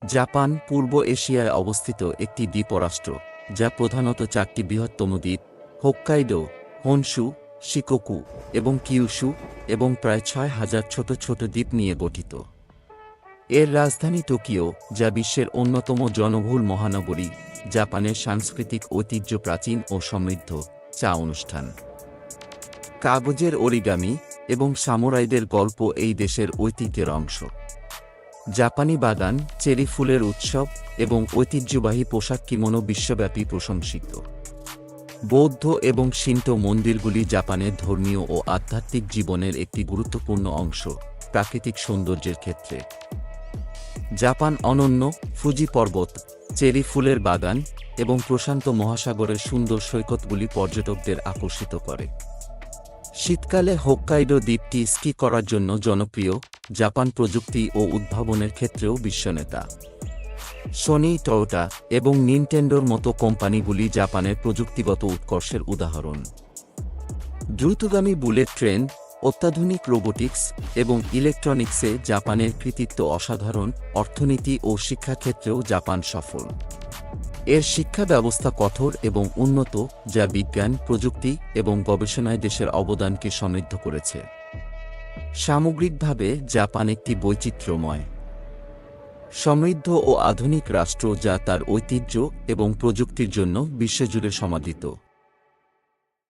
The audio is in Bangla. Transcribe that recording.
জাপান পূর্ব এশিয়ায় অবস্থিত একটি দ্বীপরাষ্ট্র, যা প্রধানত চারটি বৃহত্তম দ্বীপ হোক্কাইডো, হনশু, শিকোকু এবং কিউশু এবং প্রায় ৬,০০০ ছোট ছোট দ্বীপ নিয়ে গঠিত। এর রাজধানী টোকিও, যা বিশ্বের অন্যতম জনবহুল মহানগরী। জাপানের সাংস্কৃতিক ঐতিহ্য প্রাচীন ও সমৃদ্ধ। চা অনুষ্ঠান, কাগজের অরিগামি এবং সামুরাইদের গল্প এই দেশের ঐতিহ্যের অংশ। জাপানি বাগান, চেরি ফুলের উৎসব এবং ঐতিহ্যবাহী পোশাক কিমোনো বিশ্বব্যাপী প্রশংসিত। বৌদ্ধ এবং শিন্টো মন্দিরগুলি জাপানের ধর্মীয় ও আধ্যাত্মিক জীবনের একটি গুরুত্বপূর্ণ অংশ। প্রাকৃতিক সৌন্দর্যের ক্ষেত্রে জাপান অনন্য। ফুজি পর্বত, চেরি ফুলের বাগান এবং প্রশান্ত মহাসাগরের সুন্দর সৈকতগুলি পর্যটকদের আকর্ষিত করে। শীতকালে হোক্কাইডো দ্বীপটি স্কি করার জন্য জনপ্রিয়। জাপান প্রযুক্তি ও উদ্ভাবনের ক্ষেত্রেও বিশ্বনেতা। সোনি, টয়োটা এবং নিনটেন্ডোর মতো কোম্পানিগুলি জাপানের প্রযুক্তিগত উৎকর্ষের উদাহরণ। দ্রুতগামী বুলেট ট্রেন, অত্যাধুনিক রোবোটিক্স এবং ইলেকট্রনিক্সে জাপানের কৃতিত্ব অসাধারণ। অর্থনীতি ও শিক্ষাক্ষেত্রেও জাপান সফল। এর শিক্ষা ব্যবস্থা কঠোর এবং উন্নত, যা বিজ্ঞান, প্রযুক্তি এবং গবেষণায় দেশের অবদানকে সমৃদ্ধ করেছে। সামগ্রিকভাবে জাপান একটি বৈচিত্র্যময়, সমৃদ্ধ ও আধুনিক রাষ্ট্র, যা তার ঐতিহ্য এবং প্রযুক্তির জন্য বিশ্বজুড়ে সমাদৃত।